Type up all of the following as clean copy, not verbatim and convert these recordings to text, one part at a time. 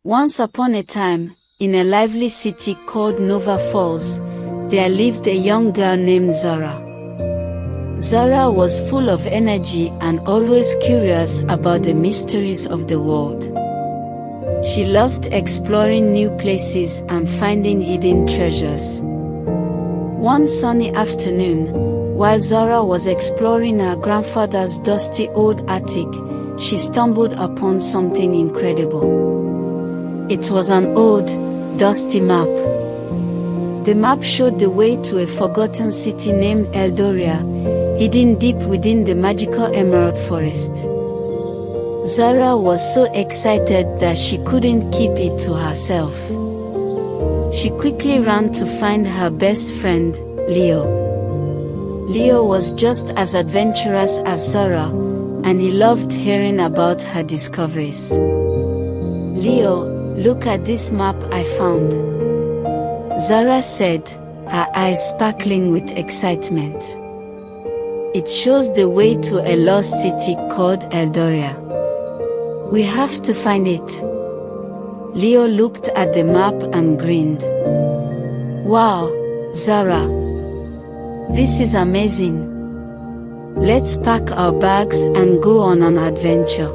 Once upon a time, in a lively city called Nova Falls, there lived a young girl named Zara. Zara was full of energy and always curious about the mysteries of the world. She loved exploring new places and finding hidden treasures. One sunny afternoon, while Zara was exploring her grandfather's dusty old attic, she stumbled upon something incredible. It was an old, dusty map. The map showed the way to a forgotten city named Eldoria, hidden deep within the magical emerald forest. Zara was so excited that she couldn't keep it to herself. She quickly ran to find her best friend, Leo. Leo was just as adventurous as Zara, and he loved hearing about her discoveries. "Leo, look at this map I found," Zara said, her eyes sparkling with excitement. "It shows the way to a lost city called Eldoria. We have to find it." Leo looked at the map and grinned. "Wow, Zara! This is amazing. Let's pack our bags and go on an adventure."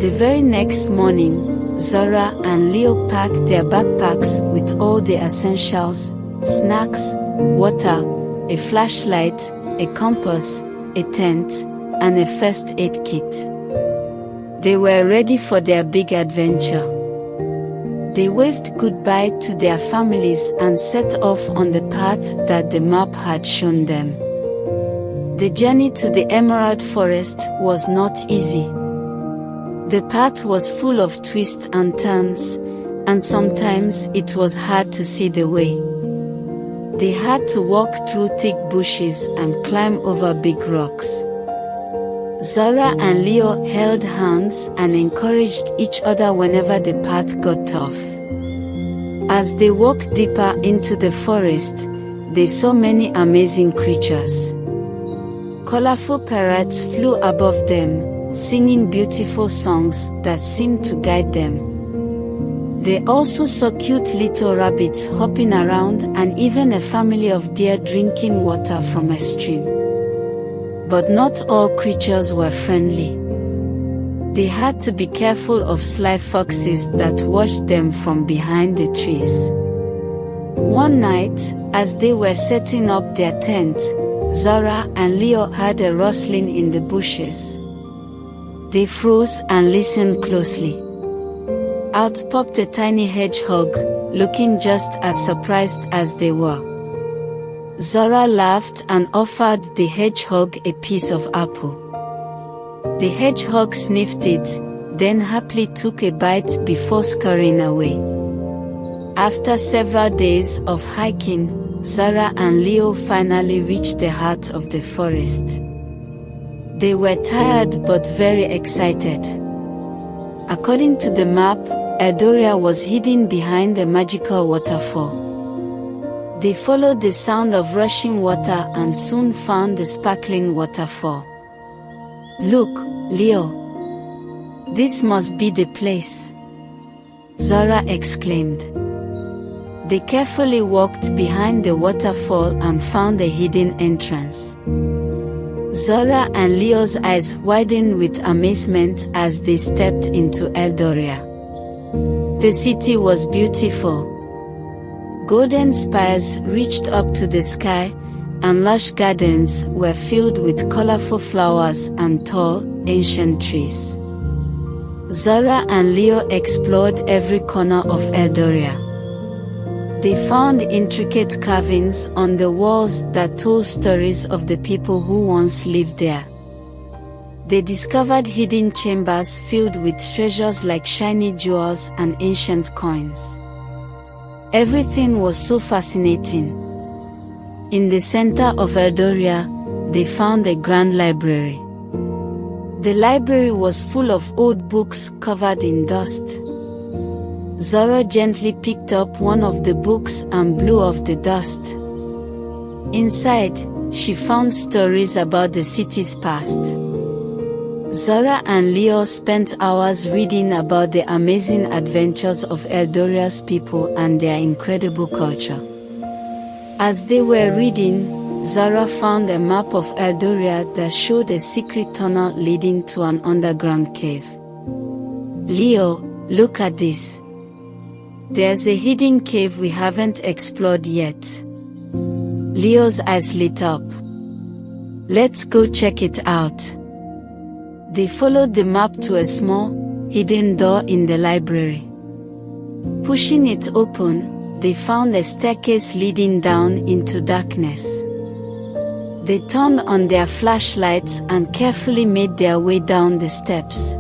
The very next morning, Zara and Leo packed their backpacks with all the essentials: snacks, water, a flashlight, a compass, a tent, and a first aid kit. They were ready for their big adventure. They waved goodbye to their families and set off on the path that the map had shown them. The journey to the Emerald Forest was not easy. The path was full of twists and turns, and sometimes it was hard to see the way. They had to walk through thick bushes and climb over big rocks. Zara and Leo held hands and encouraged each other whenever the path got tough. As they walked deeper into the forest, they saw many amazing creatures. Colorful parrots flew above them, singing beautiful songs that seemed to guide them. They also saw cute little rabbits hopping around and even a family of deer drinking water from a stream. But not all creatures were friendly. They had to be careful of sly foxes that watched them from behind the trees. One night, as they were setting up their tent, Zara and Leo heard a rustling in the bushes. They froze and listened closely. Out popped a tiny hedgehog, looking just as surprised as they were. Zara laughed and offered the hedgehog a piece of apple. The hedgehog sniffed it, then happily took a bite before scurrying away. After several days of hiking, Zara and Leo finally reached the heart of the forest. They were tired but very excited. According to the map, Eldoria was hidden behind a magical waterfall. They followed the sound of rushing water and soon found the sparkling waterfall. "Look, Leo. This must be the place," Zara exclaimed. They carefully walked behind the waterfall and found a hidden entrance. Zara and Leo's eyes widened with amazement as they stepped into Eldoria. The city was beautiful. Golden spires reached up to the sky, and lush gardens were filled with colorful flowers and tall, ancient trees. Zara and Leo explored every corner of Eldoria. They found intricate carvings on the walls that told stories of the people who once lived there. They discovered hidden chambers filled with treasures like shiny jewels and ancient coins. Everything was so fascinating. In the center of Eldoria, they found a grand library. The library was full of old books covered in dust. Zara gently picked up one of the books and blew off the dust. Inside, she found stories about the city's past. Zara and Leo spent hours reading about the amazing adventures of Eldoria's people and their incredible culture. As they were reading, Zara found a map of Eldoria that showed a secret tunnel leading to an underground cave. "Leo, look at this. There's a hidden cave we haven't explored yet." Leo's eyes lit up. "Let's go check it out." They followed the map to a small, hidden door in the library. Pushing it open, they found a staircase leading down into darkness. They turned on their flashlights and carefully made their way down the steps.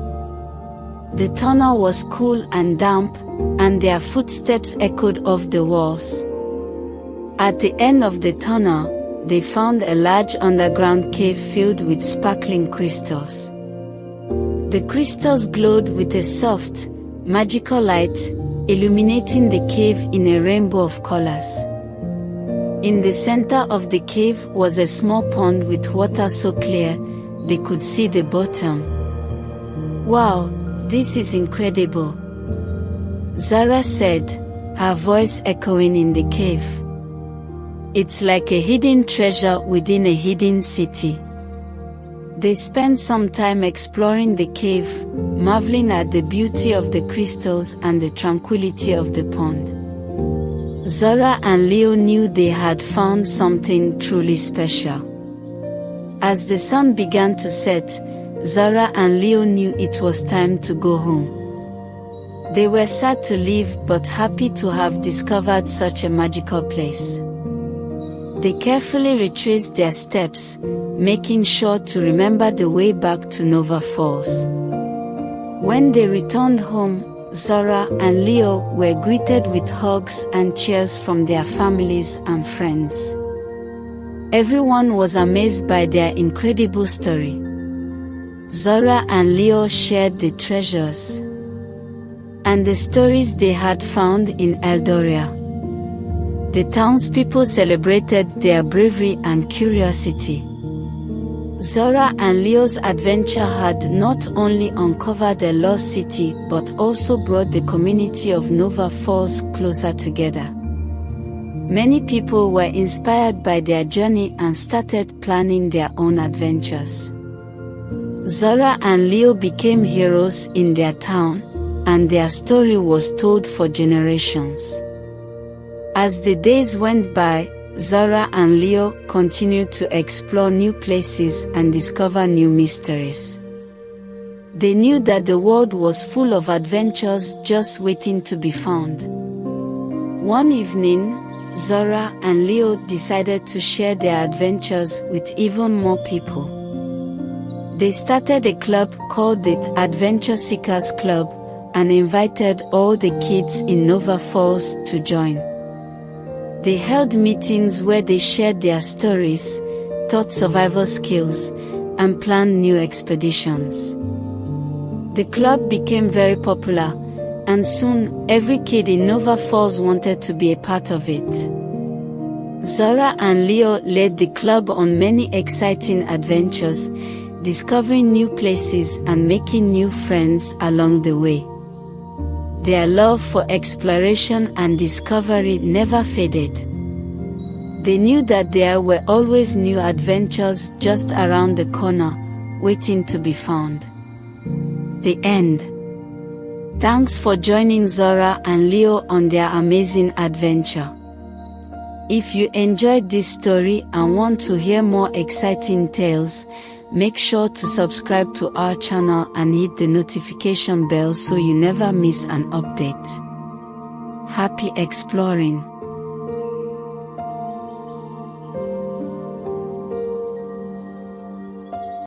The tunnel was cool and damp, and their footsteps echoed off the walls. At the end of the tunnel, they found a large underground cave filled with sparkling crystals. The crystals glowed with a soft, magical light, illuminating the cave in a rainbow of colors. In the center of the cave was a small pond with water so clear they could see the bottom. "Wow, this is incredible," Zara said, her voice echoing in the cave. "It's like a hidden treasure within a hidden city." They spent some time exploring the cave, marveling at the beauty of the crystals and the tranquility of the pond. Zara and Leo knew they had found something truly special. As the sun began to set, Zara and Leo knew it was time to go home. They were sad to leave but happy to have discovered such a magical place. They carefully retraced their steps, making sure to remember the way back to Nova Falls. When they returned home, Zara and Leo were greeted with hugs and cheers from their families and friends. Everyone was amazed by their incredible story. Zara and Leo shared the treasures and the stories they had found in Eldoria. The townspeople celebrated their bravery and curiosity. Zara and Leo's adventure had not only uncovered a lost city but also brought the community of Nova Falls closer together. Many people were inspired by their journey and started planning their own adventures. Zara and Leo became heroes in their town, and their story was told for generations. As the days went by, Zara and Leo continued to explore new places and discover new mysteries. They knew that the world was full of adventures just waiting to be found. One evening, Zara and Leo decided to share their adventures with even more people. They started a club called the Adventure Seekers Club and invited all the kids in Nova Falls to join. They held meetings where they shared their stories, taught survival skills, and planned new expeditions. The club became very popular, and soon every kid in Nova Falls wanted to be a part of it. Zara and Leo led the club on many exciting adventures, discovering new places and making new friends along the way. Their love for exploration and discovery never faded. They knew that there were always new adventures just around the corner, waiting to be found. The end. Thanks for joining Zara and Leo on their amazing adventure. If you enjoyed this story and want to hear more exciting tales, make sure to subscribe to our channel and hit the notification bell so you never miss an update. Happy exploring!